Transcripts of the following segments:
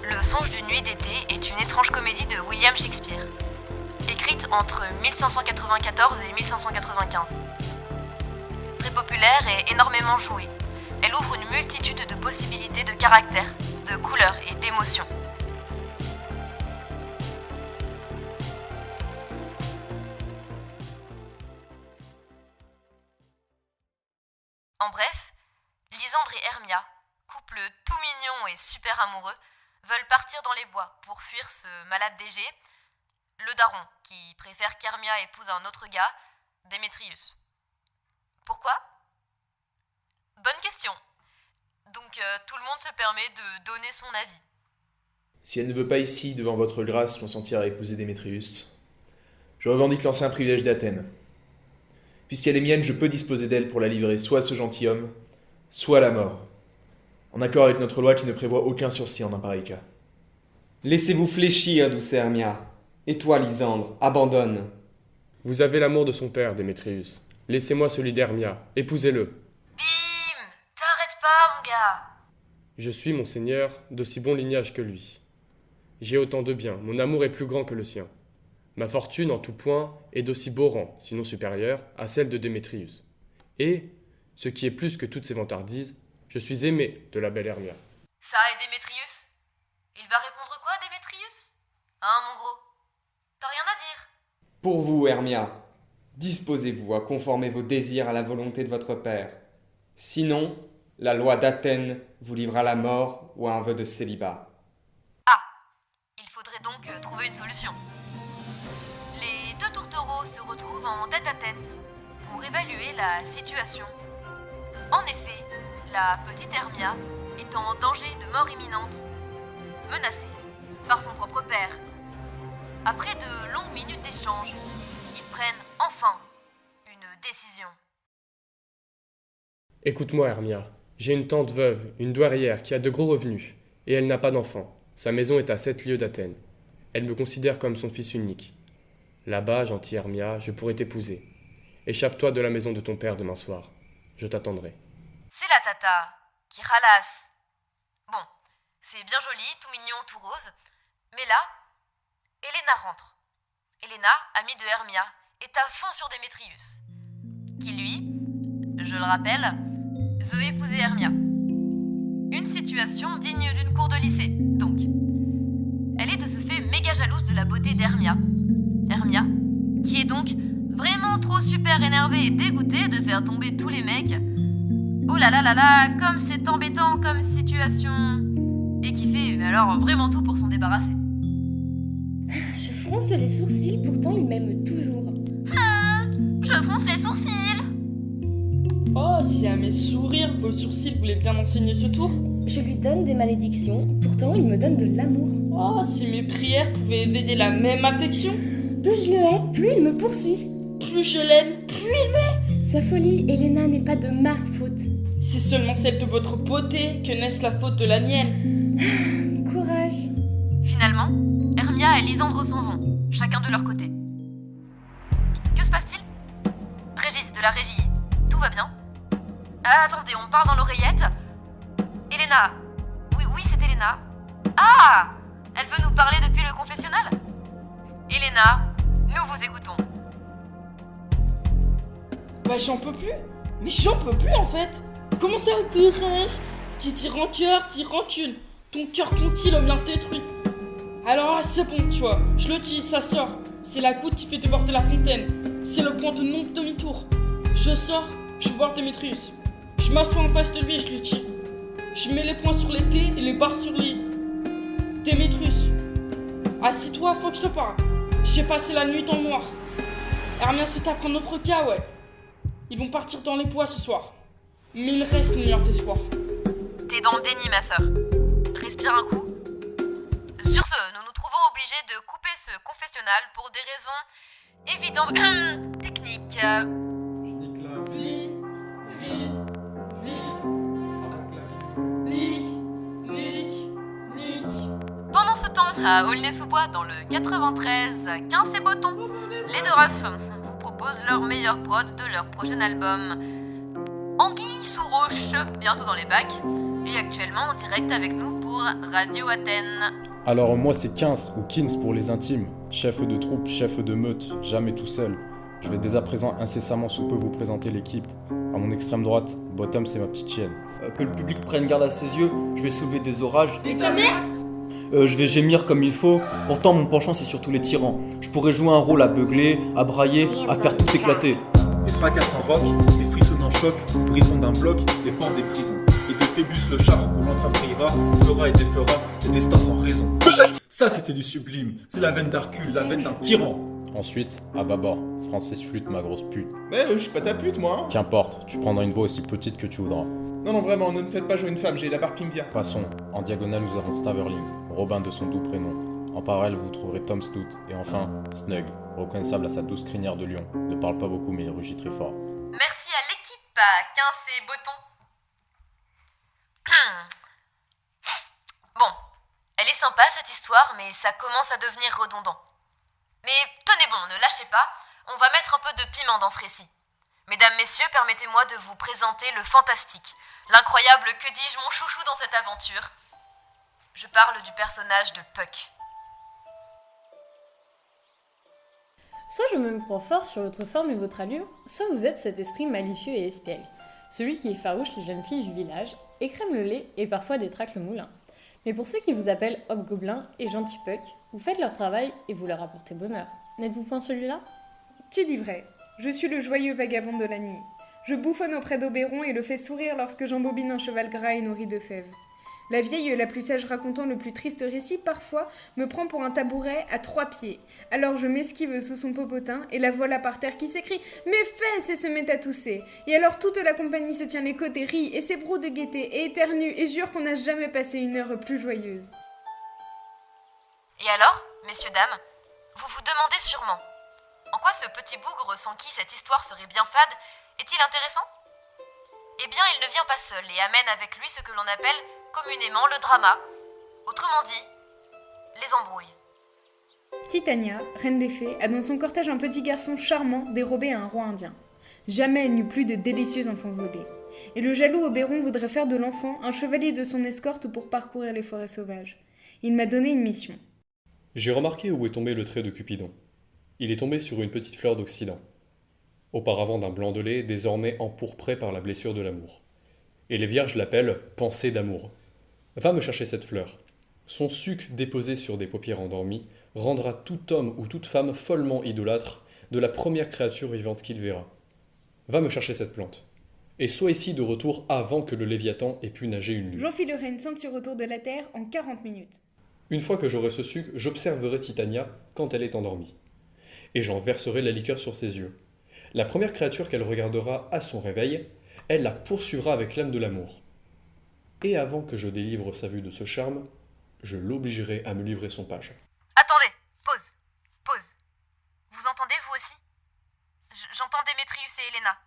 Le Songe d'une nuit d'été est une étrange comédie de William Shakespeare, écrite entre 1594 et 1595. Très populaire et énormément jouée, elle ouvre une multitude de possibilités de caractères, de couleurs et d'émotions. En bref, Lysandre et Hermia, couple tout mignon et super amoureux, veulent partir dans les bois pour fuir ce malade DG, le daron, qui préfère qu'Hermia épouse un autre gars, Démétrius. Pourquoi? Bonne question. Donc tout le monde se permet de donner son avis. Si elle ne veut pas ici, devant votre grâce, consentir à épouser Démétrius, je revendique l'ancien privilège d'Athènes. Puisqu'elle est mienne, je peux disposer d'elle pour la livrer soit à ce gentilhomme, soit à la mort, en accord avec notre loi qui ne prévoit aucun sursis en un pareil cas. Laissez-vous fléchir, douce Hermia. Et toi, Lysandre, abandonne. Vous avez l'amour de son père, Démétrius. Laissez-moi celui d'Hermia. Épousez-le. Bim! T'arrêtes pas, mon gars! Je suis, mon seigneur, d'aussi bon lignage que lui. J'ai autant de biens, mon amour est plus grand que le sien. Ma fortune, en tout point, est d'aussi beau rang, sinon supérieure, à celle de Démétrius. Et, ce qui est plus que toutes ces vantardises, je suis aimé de la belle Hermia. Ça et Démétrius? Il va répondre quoi, Démétrius? Hein, mon gros? T'as rien à dire? Pour vous, Hermia, disposez-vous à conformer vos désirs à la volonté de votre père. Sinon, la loi d'Athènes vous livre à la mort ou à un vœu de célibat. Ah! Il faudrait donc trouver une solution. Les deux tourtereaux se retrouvent en tête-à-tête pour évaluer la situation. En effet, la petite Hermia est en danger de mort imminente, menacée par son propre père. Après de longues minutes d'échange, ils prennent enfin une décision. Écoute-moi, Hermia. J'ai une tante veuve, une douairière qui a de gros revenus, et elle n'a pas d'enfant. Sa maison est à 7 lieues d'Athènes. Elle me considère comme son fils unique. Là-bas, gentille Hermia, je pourrai t'épouser. Échappe-toi de la maison de ton père demain soir. Je t'attendrai. C'est la tata qui ralasse. Bon, c'est bien joli, tout mignon, tout rose. Mais là, Helena rentre. Helena, amie de Hermia, est à fond sur Démétrius, qui lui, je le rappelle, veut épouser Hermia. Une situation digne d'une cour de lycée, donc. Elle est de ce fait méga jalouse de la beauté d'Hermia. Hermia, qui est donc vraiment trop super énervée et dégoûtée de faire tomber tous les mecs. Oh là là là là, comme c'est embêtant comme situation. Et qui fait mais alors vraiment tout pour s'en débarrasser. Je fronce les sourcils, pourtant il m'aime toujours. Je fronce les sourcils. Oh, si à mes sourires, vos sourcils voulaient bien enseigner ce tour. Je lui donne des malédictions, pourtant il me donne de l'amour. Oh, si mes prières pouvaient éveiller la même affection. Plus je le hais, plus il me poursuit. Plus je l'aime, plus il m'aime. Sa folie, Helena, n'est pas de ma faute. C'est seulement celle de votre beauté que naisse la faute de la mienne. Courage. Finalement, Hermia et Lysandre s'en vont, chacun de leur côté. Que se passe-t-il? Régis, de la régie, tout va bien? Ah, attendez, on parle dans l'oreillette. Helena. Oui, c'est Helena. Ah! Elle veut nous parler depuis le confessionnal? Helena, nous vous écoutons. Bah j'en peux plus. Mais j'en peux plus en fait. Comment ça courage? Titi rancœur, tire rancune. Ton cœur conquis, le mien détruit. Alors là, c'est bon, tu vois. Je le dis, ça sort. C'est la goutte qui fait déborder la fontaine. C'est le point de non-demi-tour. Je sors, je vois Démétrius. Je m'assois en face de lui et je lui dis. Je mets les poings sur les T et les barres sur les I. Démétrius, assis-toi, faut que je te parle. J'ai passé la nuit dans le noir. Hermia se tape un autre cas, ouais. Ils vont partir dans les bois ce soir. Mais il reste une lueur d'espoir. T'es dans le déni, ma sœur. Respire un coup. Sur ce, nous nous trouvons obligés de couper ce confessionnal pour des raisons évidentes techniques. Pendant ce temps, à Aulnay-sous-Bois, dans le 93, Quince et Boton, les deux refs vous proposent leur meilleure prod de leur prochain album. Anguille sous roche, bientôt dans les bacs, lui actuellement en direct avec nous pour Radio Athènes. Alors moi c'est Quince ou Kins pour les intimes, chef de troupe, chef de meute, jamais tout seul. Je vais dès à présent incessamment sous peu vous présenter l'équipe. À mon extrême droite, Bottom c'est ma petite chienne. Que le public prenne garde à ses yeux, je vais soulever des orages. Et ta mère? Je vais gémir comme il faut, pourtant mon penchant c'est surtout les tyrans. Je pourrais jouer un rôle à beugler, à brailler, à faire tout éclater. Les fracasses en roc, les frissonnants chocs, brisons d'un bloc, les pans des prisons. Et de Phébus le char, où l'entrepriera, fera et défera, les destins sans raison. Ça c'était du sublime, c'est la veine d'Hercule, la veine d'un tyran. Ensuite, à bâbord, Francis Flûte ma grosse pute. Mais je suis pas ta pute, moi. Qu'importe, tu prendras une voix aussi petite que tu voudras. Non, non, vraiment, ne me faites pas jouer une femme, j'ai la barbe qui me vient. Passons, en diagonale nous avons Staverling, Robin de son doux prénom. En parallèle vous trouverez Tom Stout, et enfin, Snug, reconnaissable à sa douce crinière de lion. Ne parle pas beaucoup mais il rugit très fort. Merci à l'équipe, à Quince et Boton. Bon, elle est sympa cette histoire, mais ça commence à devenir redondant. Mais tenez bon, ne lâchez pas, on va mettre un peu de piment dans ce récit. Mesdames, messieurs, permettez-moi de vous présenter le fantastique, l'incroyable, que dis-je, mon chouchou dans cette aventure. Je parle du personnage de Puck. Soit je me prends fort sur votre forme et votre allure, soit vous êtes cet esprit malicieux et espiègle, celui qui effarouche les jeunes filles du village, écrème le lait et parfois détraque le moulin. Mais pour ceux qui vous appellent Hobgoblin et Gentil Puck, vous faites leur travail et vous leur apportez bonheur. N'êtes-vous point celui-là ? Tu dis vrai. Je suis le joyeux vagabond de la nuit. Je bouffonne auprès d'Oberon et le fais sourire lorsque j'embobine un cheval gras et nourri de fèves. La vieille la plus sage racontant le plus triste récit, parfois, me prend pour un tabouret à 3 pieds. Alors je m'esquive sous son popotin et la voilà par terre qui s'écrie « Mes fesses !» et se met à tousser. Et alors toute la compagnie se tient les côtes et rit et s'ébroue de gaieté et éternue et jure qu'on n'a jamais passé une heure plus joyeuse. Et alors, messieurs, dames, vous vous demandez sûrement, en quoi ce petit bougre sans qui cette histoire serait bien fade est-il intéressant ? Eh bien, il ne vient pas seul et amène avec lui ce que l'on appelle communément le drama. Autrement dit, les embrouilles. Titania, reine des fées, a dans son cortège un petit garçon charmant dérobé à un roi indien. Jamais elle n'eut plus de délicieux enfants volés. Et le jaloux Oberon voudrait faire de l'enfant un chevalier de son escorte pour parcourir les forêts sauvages. Il m'a donné une mission. J'ai remarqué où est tombé le trait de Cupidon. Il est tombé sur une petite fleur d'Occident. Auparavant d'un blanc de lait, désormais empourpré par la blessure de l'amour. Et les vierges l'appellent pensée d'amour. Va me chercher cette fleur. Son suc déposé sur des paupières endormies rendra tout homme ou toute femme follement idolâtre de la première créature vivante qu'il verra. Va me chercher cette plante. Et sois ici de retour avant que le Léviathan ait pu nager une lue. J'enfilerai une ceinture autour de la terre en 40 minutes. Une fois que j'aurai ce suc, j'observerai Titania quand elle est endormie. Et j'en verserai la liqueur sur ses yeux. La première créature qu'elle regardera à son réveil, elle la poursuivra avec l'âme de l'amour. Et avant que je délivre sa vue de ce charme, je l'obligerai à me livrer son page. Attendez, pause. Vous entendez, vous aussi ? J'entends Démétrius et Helena.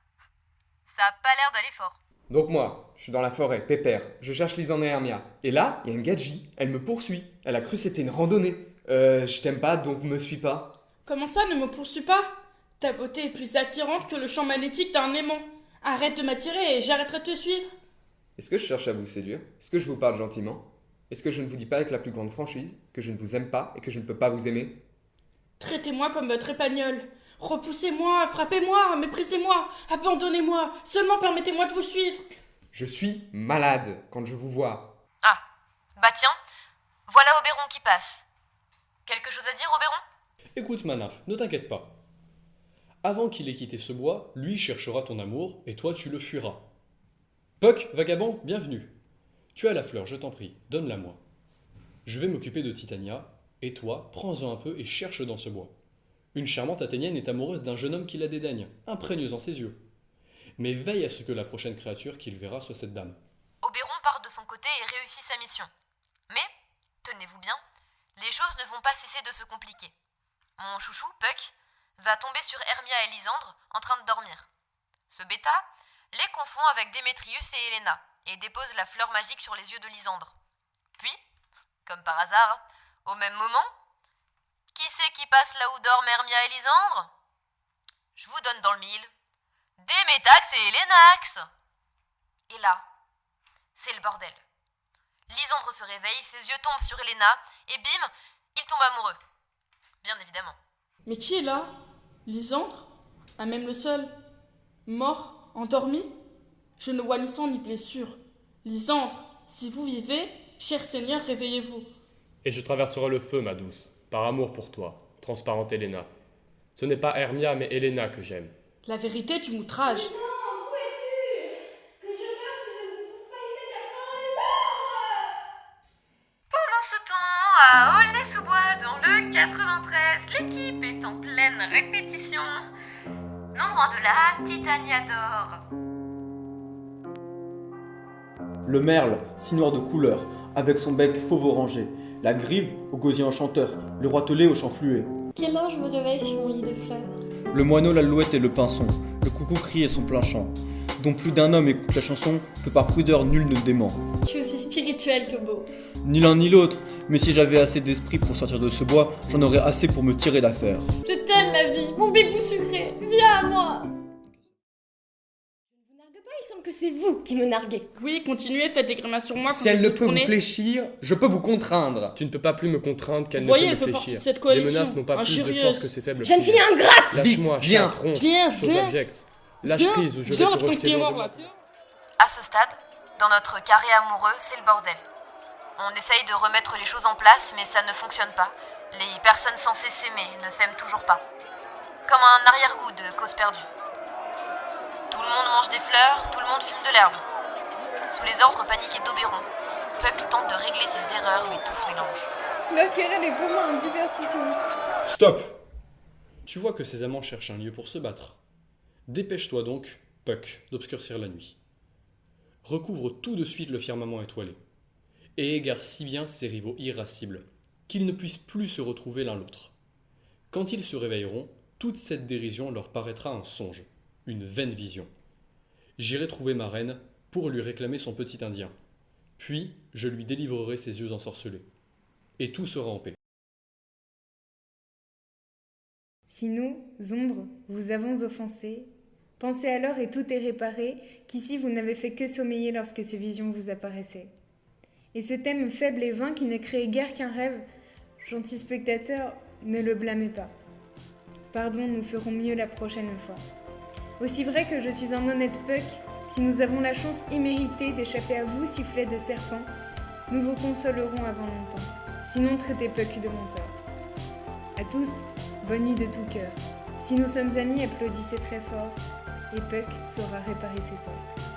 Ça a pas l'air d'aller fort. Donc moi, je suis dans la forêt, pépère, je cherche Lysandre et Hermia. Et là, il y a une Gadji, elle me poursuit. Elle a cru que c'était une randonnée. Je t'aime pas, donc me suis pas. Comment ça, ne me poursuis pas ? Ta beauté est plus attirante que le champ magnétique d'un aimant. Arrête de m'attirer et j'arrêterai de te suivre. Est-ce que je cherche à vous séduire ? Est-ce que je vous parle gentiment ? Est-ce que je ne vous dis pas avec la plus grande franchise que je ne vous aime pas et que je ne peux pas vous aimer ? Traitez-moi comme votre épagnole. Repoussez-moi, frappez-moi, méprisez-moi, abandonnez-moi. Seulement permettez-moi de vous suivre. Je suis malade quand je vous vois. Ah, bah tiens, voilà Oberon qui passe. Quelque chose à dire, Oberon ? Écoute Manaf, ne t'inquiète pas. Avant qu'il ait quitté ce bois, lui cherchera ton amour et toi tu le fuiras. Puck, vagabond, bienvenue. Tu as la fleur, je t'en prie, donne-la-moi. Je vais m'occuper de Titania, et toi, prends-en un peu et cherche dans ce bois. Une charmante Athénienne est amoureuse d'un jeune homme qui la dédaigne, imprègne-en ses yeux. Mais veille à ce que la prochaine créature qu'il verra soit cette dame. Oberon part de son côté et réussit sa mission. Mais, tenez-vous bien, les choses ne vont pas cesser de se compliquer. Mon chouchou, Puck, va tomber sur Hermia et Lysandre en train de dormir. Ce bêta les confond avec Démétrius et Helena et dépose la fleur magique sur les yeux de Lysandre. Puis, comme par hasard, au même moment, qui c'est qui passe là où dorment Hermia et Lysandre ? Je vous donne dans le mille. Démétax et Hélénax ! Et là, c'est le bordel. Lysandre se réveille, ses yeux tombent sur Helena, et bim, il tombe amoureux. Bien évidemment. Mais qui est là? Lysandre? À même le seul? Mort? Endormi? Je ne vois ni sang ni blessure. Lysandre, si vous vivez, cher Seigneur, réveillez-vous. Et je traverserai le feu, ma douce, par amour pour toi, transparente Helena. Ce n'est pas Hermia, mais Helena que j'aime. La vérité du moutrage. Lysandre, où es-tu? Que je meurs si je ne vous trouve pas immédiatement, Lysandre! Pendant ce temps, à Aulnay-sous-Bois, dans le 93, l'équipe est en pleine répétition. Non loin de là, Titania dort. Le merle, si noir de couleur, avec son bec fauve orangé, la grive au gosier enchanteur, le roitelet au chant fluet. Quel ange me réveille sur mon lit de fleurs? Le moineau, l'alouette et le pinson, le coucou crie et son plein chant, dont plus d'un homme écoute la chanson que par prudeur nul ne dément. Tu es aussi spirituel que beau. Ni l'un ni l'autre, mais si j'avais assez d'esprit pour sortir de ce bois, j'en aurais assez pour me tirer d'affaire. Je t'aime, ma vie, mon bébou sucré, viens à moi. Je ne vous nargue pas, il semble que c'est vous qui me narguez. Oui, continuez, faites des grimaces sur moi quand Si elle je ne vais peut vous tourner. fléchir, je peux vous contraindre. Tu ne peux pas plus me contraindre qu'elle Vous ne voyez, peut elle me fait partie fléchir. de cette Les coalition. menaces n'ont pas plus de Injurieuse. force que ces faibles Jeune fille prières. ingrate! Lâche-moi, Vite, viens. chatron, Viens, chose viens. abjecte. Lâche Viens, prise ou je vais viens te là, putain que rejeter t'es mort loin là. de moi. À ce stade, dans notre carré amoureux, c'est le bordel. On essaye de remettre les choses en place, mais ça ne fonctionne pas. Les personnes censées s'aimer ne s'aiment toujours pas. Comme un arrière-goût de cause perdue. Tout le monde mange des fleurs, tout le monde fume de l'herbe. Sous les ordres paniqués d'Oberon, Puck tente de régler ses erreurs, mais tout se mélange. Leur querelle est pour moi un divertissement. Stop! Tu vois que ces amants cherchent un lieu pour se battre. Dépêche-toi donc, Puck, d'obscurcir la nuit. Recouvre tout de suite le firmament étoilé, et égare si bien ses rivaux irascibles, qu'ils ne puissent plus se retrouver l'un l'autre. Quand ils se réveilleront, toute cette dérision leur paraîtra un songe, une vaine vision. J'irai trouver ma reine pour lui réclamer son petit indien, puis je lui délivrerai ses yeux ensorcelés, et tout sera en paix. Si nous, ombres, vous avons offensé, pensez alors et tout est réparé, qu'ici vous n'avez fait que sommeiller lorsque ces visions vous apparaissaient. Et ce thème faible et vain qui ne créait guère qu'un rêve, gentils spectateurs, ne le blâmez pas. Pardon, nous ferons mieux la prochaine fois. Aussi vrai que je suis un honnête Puck, si nous avons la chance imméritée d'échapper à vous, sifflet de serpent, nous vous consolerons avant longtemps. Sinon, traitez Puck de menteur. À tous, bonne nuit de tout cœur. Si nous sommes amis, applaudissez très fort, et Puck saura réparer ses torts.